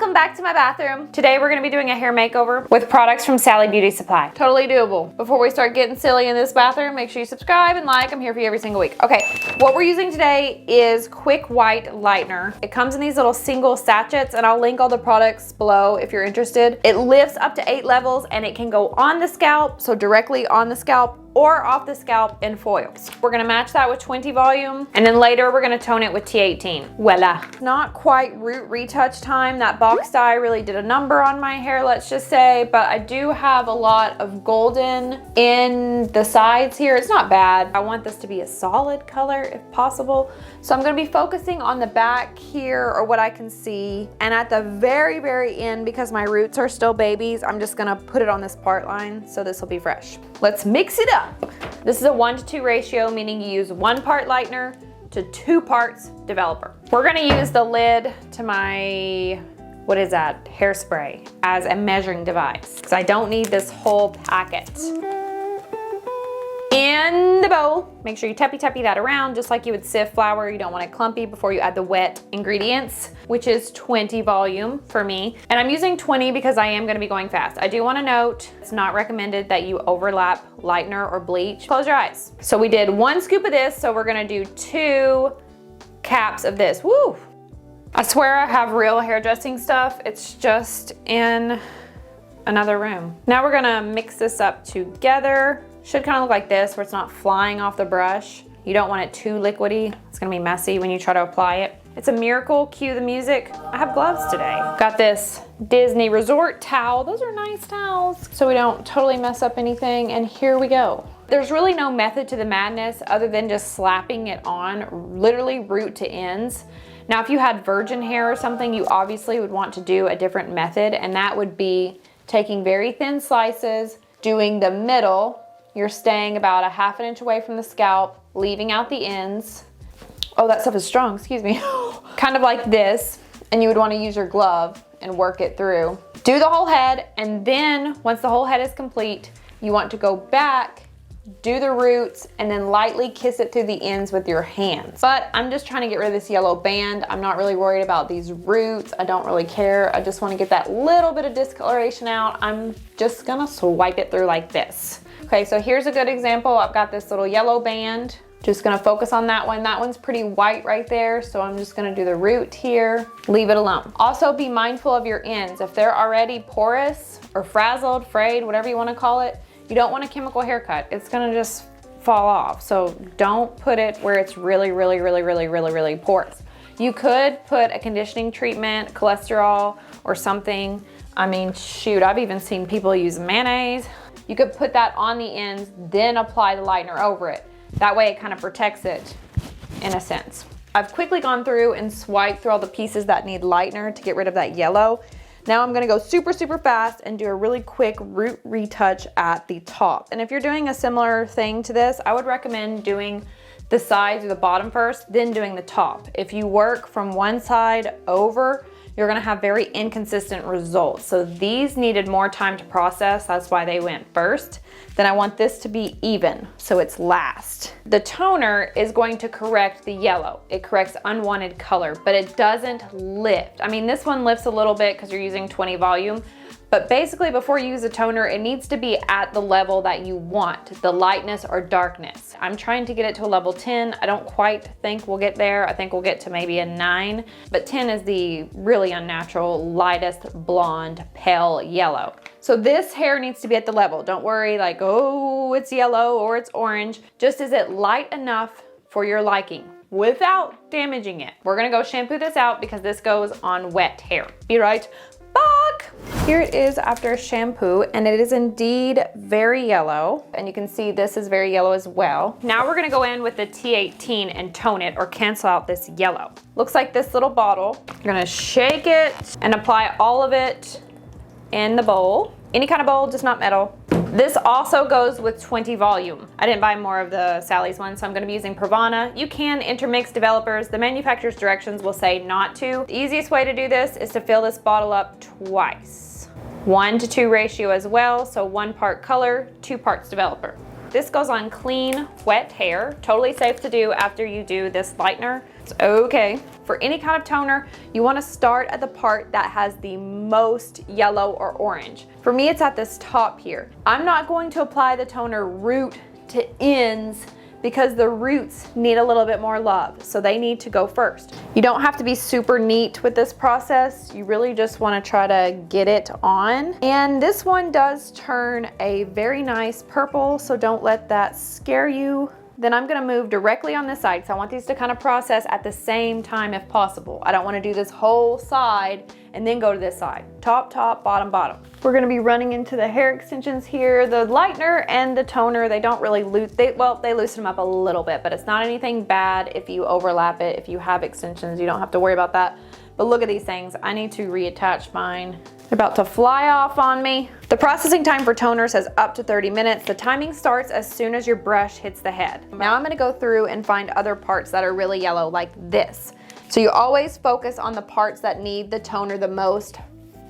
Welcome back to my bathroom. Today we're gonna be doing a hair makeover with products from Sally Beauty Supply. Totally doable. Before we start getting silly in this bathroom, make sure you subscribe and like. I'm here for you every single week. Okay, what we're using today is Quick White Lightener. It comes in these little single sachets, and I'll link all the products below if you're interested. It lifts up to 8 levels, and it can go on the scalp, so directly on the scalp, or off the scalp in foils. We're gonna match that with 20 volume, and then later we're gonna tone it with T18. Wella. Not quite root retouch time. That box dye really did a number on my hair, let's just say, but I do have a lot of golden in the sides here. It's not bad. I want this to be a solid color if possible. So I'm gonna be focusing on the back here, or what I can see. And at the very, very end, because my roots are still babies, I'm just gonna put it on this part line, so this will be fresh. Let's mix it up. This is a 1:2 ratio, meaning you use 1 part lightener to 2 parts developer. We're gonna use the lid to my, what is that, hairspray as a measuring device, because I don't need this whole packet. In the bowl, make sure you tappy that around just like you would sift flour. You don't want it clumpy before you add the wet ingredients, which is 20 volume for me. And I'm using 20 because I am gonna be going fast. I do wanna note, it's not recommended that you overlap lightener or bleach. Close your eyes. So we did 1 scoop of this, so we're gonna do 2 caps of this. Woo! I swear I have real hairdressing stuff. It's just in another room. Now we're gonna mix this up together. Should kind of look like this, where it's not flying off the brush. You don't want it too liquidy. It's gonna be messy when you try to apply it. It's a miracle. Cue the music. I have gloves today. Got this Disney resort towel. Those are nice towels, so we don't totally mess up anything. And here we go. There's really no method to the madness other than just slapping it on, literally root to ends. Now, if you had virgin hair or something, you obviously would want to do a different method, and that would be taking very thin slices, doing the middle. You're staying about a ½ inch away from the scalp, leaving out the ends. Oh, that stuff is strong, excuse me. Kind of like this, and you would want to use your glove and work it through. Do the whole head, and then once the whole head is complete, you want to go back, do the roots, and then lightly kiss it through the ends with your hands. But I'm just trying to get rid of this yellow band. I'm not really worried about these roots. I don't really care. I just want to get that little bit of discoloration out. I'm just gonna swipe it through like this. Okay, so here's a good example. I've got this little yellow band. Just gonna focus on that one. That one's pretty white right there, so I'm just gonna do the root here. Leave it alone. Also, be mindful of your ends. If they're already porous or frazzled, frayed, whatever you wanna call it, you don't want a chemical haircut. It's gonna just fall off. So don't put it where it's really porous. You could put a conditioning treatment, cholesterol, or something. I mean, shoot, I've even seen people use mayonnaise. You could put that on the ends, then apply the lightener over it. That way it kind of protects it in a sense. I've quickly gone through and swiped through all the pieces that need lightener to get rid of that yellow. Now I'm gonna go super fast and do a really quick root retouch at the top. And if you're doing a similar thing to this, I would recommend doing the sides or the bottom first, then doing the top. If you work from one side over, you're gonna have very inconsistent results. So these needed more time to process. That's why they went first. Then I want this to be even, so it's last. The toner is going to correct the yellow. It corrects unwanted color, but it doesn't lift. I mean, this one lifts a little bit because you're using 20 volume, but basically before you use a toner, it needs to be at the level that you want, the lightness or darkness. I'm trying to get it to a level 10. I don't quite think we'll get there. I think we'll get to maybe a 9, but 10 is the really unnatural, lightest blonde, pale yellow. So this hair needs to be at the level. Don't worry like, oh, it's yellow or it's orange. Just is it light enough for your liking without damaging it. We're gonna go shampoo this out because this goes on wet hair. Be right back. Here it is after shampoo, and it is indeed very yellow. And you can see this is very yellow as well. Now we're gonna go in with the T18 and tone it or cancel out this yellow. Looks like this little bottle. You're gonna shake it and apply all of it in the bowl. Any kind of bowl, just not metal. This also goes with 20 volume. I didn't buy more of the Sally's one, so I'm gonna be using Pravana. You can intermix developers. The manufacturer's directions will say not to. The easiest way to do this is to fill this bottle up twice. 1:2 ratio as well, so 1 part color, 2 parts developer. This goes on clean, wet hair. Totally safe to do after you do this lightener. It's okay. For any kind of toner, you want to start at the part that has the most yellow or orange. For me, it's at this top here. I'm not going to apply the toner root to ends because the roots need a little bit more love, so they need to go first. You don't have to be super neat with this process. You really just want to try to get it on. And this one does turn a very nice purple, so don't let that scare you. Then I'm gonna move directly on this side, so I want these to kind of process at the same time if possible. I don't want to do this whole side and then go to this side. Top, top, bottom, bottom. We're gonna be running into the hair extensions here. The lightener and the toner, they don't really they loosen them up a little bit, but it's not anything bad if you overlap it. If you have extensions, you don't have to worry about that. But look at these things. I need to reattach mine. They're about to fly off on me. The processing time for toner says up to 30 minutes. The timing starts as soon as your brush hits the head. Now I'm gonna go through and find other parts that are really yellow like this. So you always focus on the parts that need the toner the most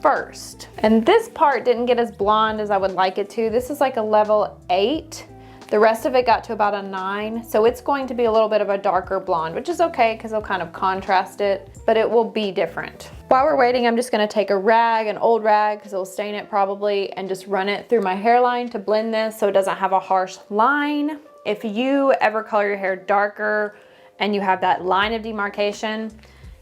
first. And this part didn't get as blonde as I would like it to. This is like a level 8. The rest of it got to about a 9. So it's going to be a little bit of a darker blonde, which is okay because it'll kind of contrast it, but it will be different. While we're waiting, I'm just gonna take a rag, an old rag, because it'll stain it probably, and just run it through my hairline to blend this so it doesn't have a harsh line. If you ever color your hair darker and you have that line of demarcation,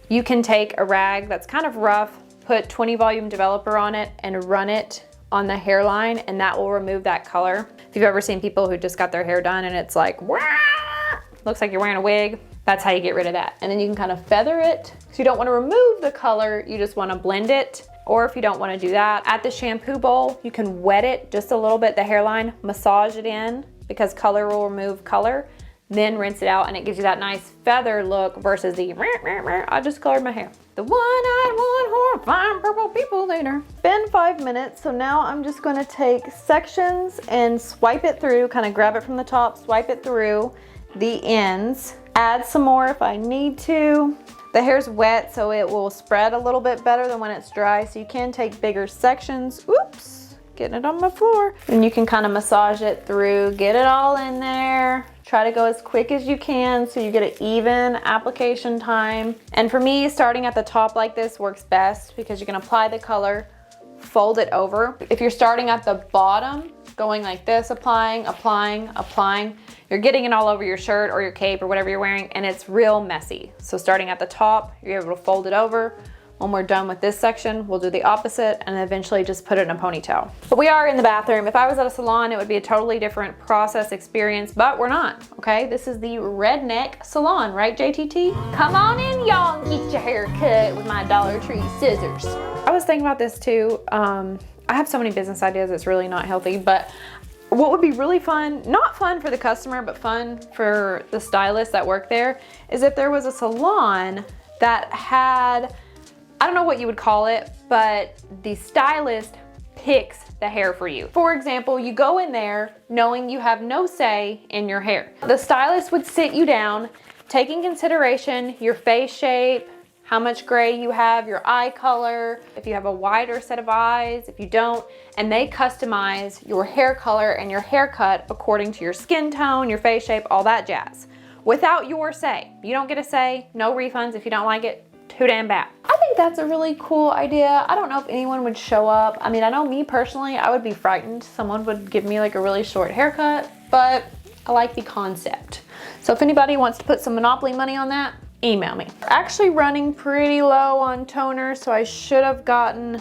you can take a rag that's kind of rough, put 20 volume developer on it and run it on the hairline, and that will remove that color. If you've ever seen people who just got their hair done and it's like, wah, looks like you're wearing a wig, that's how you get rid of that. And then you can kind of feather it. So you don't want to remove the color, you just want to blend it. Or if you don't want to do that, at the shampoo bowl, you can wet it just a little bit, the hairline, massage it in because color will remove color, then rinse it out and it gives you that nice feather look versus the I just colored my hair. The one-eyed, one-horrifying purple people later. Been 5 minutes, so now I'm just gonna take sections and swipe it through, kind of grab it from the top, swipe it through the ends, add some more if I need to. The hair's wet, so it will spread a little bit better than when it's dry, so you can take bigger sections. Oops, getting it on my floor. And you can kind of massage it through, get it all in there. Try to go as quick as you can so you get an even application time. And for me, starting at the top like this works best because you can apply the color, fold it over. If you're starting at the bottom, going like this, applying, applying, applying, you're getting it all over your shirt or your cape or whatever you're wearing, and it's real messy. So starting at the top, you're able to fold it over. When we're done with this section, we'll do the opposite and eventually just put it in a ponytail. But we are in the bathroom. If I was at a salon, it would be a totally different process experience, but we're not, okay? This is the redneck salon, right, JTT? Come on in, y'all, and get your hair cut with my Dollar Tree scissors. I was thinking about this too. I have so many business ideas, it's really not healthy, but what would be really fun, not fun for the customer, but fun for the stylists that work there, is if there was a salon that had, I don't know what you would call it, but the stylist picks the hair for you. For example, you go in there knowing you have no say in your hair. The stylist would sit you down, take in consideration your face shape, how much gray you have, your eye color, if you have a wider set of eyes, if you don't, and they customize your hair color and your haircut according to your skin tone, your face shape, all that jazz. Without your say. You don't get a say, no refunds if you don't like it. Too damn bad. I think that's a really cool idea. I don't know if anyone would show up. I mean, I know me personally, I would be frightened. Someone would give me like a really short haircut, but I like the concept. So if anybody wants to put some Monopoly money on that, email me. We're actually running pretty low on toner, so I should have gotten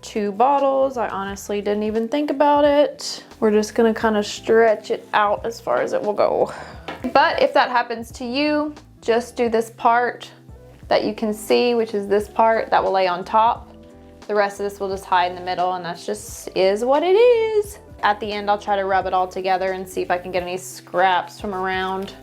2 bottles. I honestly didn't even think about it. We're just gonna kind of stretch it out as far as it will go. But if that happens to you, just do this part that you can see, which is this part that will lay on top. The rest of this will just hide in the middle, and that's just is what it is. At the end, I'll try to rub it all together and see if I can get any scraps from around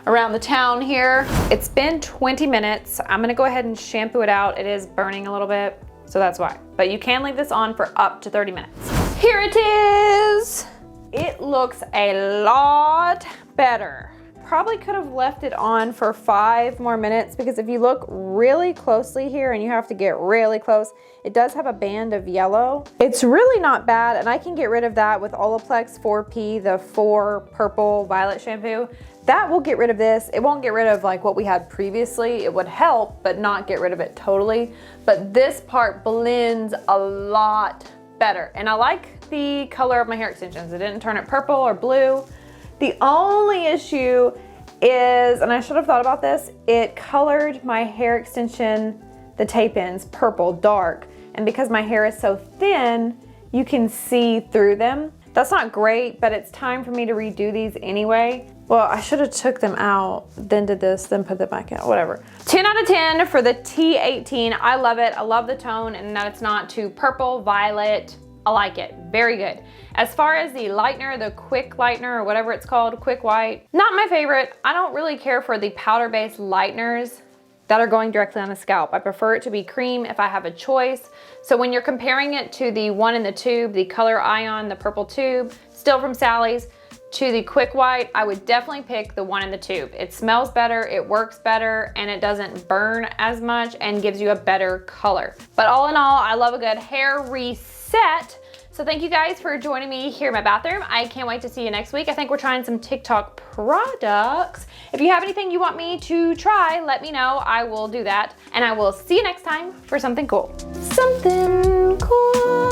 the town here. It's been 20 minutes. I'm gonna go ahead and shampoo it out. It is burning a little bit, so that's why. But you can leave this on for up to 30 minutes. Here it is. It looks a lot better. Probably could have left it on for 5 more minutes because if you look really closely here, and you have to get really close, it does have a band of yellow. It's really not bad, and I can get rid of that with Olaplex 4P, the 4 purple violet shampoo. That will get rid of this. It won't get rid of like what we had previously. It would help, but not get rid of it totally. But this part blends a lot better. And I like the color of my hair extensions. It didn't turn it purple or blue. The only issue is, and I should have thought about this, it colored my hair extension, the tape ends, purple, dark. And because my hair is so thin, you can see through them. That's not great, but it's time for me to redo these anyway. Well, I should have took them out, then did this, then put them back in, whatever. 10 out of 10 for the T18. I love it. I love the tone and that it's not too purple, violet. I like it, very good. As far as the lightener, the quick lightener or whatever it's called, quick white, not my favorite. I don't really care for the powder-based lighteners that are going directly on the scalp. I prefer it to be cream if I have a choice. So when you're comparing it to the one in the tube, the Color Ion, the purple tube, still from Sally's, to the quick white, I would definitely pick the one in the tube. It smells better, it works better, and it doesn't burn as much and gives you a better color. But all in all, I love a good hair reset. So thank you guys for joining me here in my bathroom. I can't wait to see you next week. I think we're trying some TikTok products. If you have anything you want me to try, let me know. I will do that. And I will see you next time for something cool. Something cool.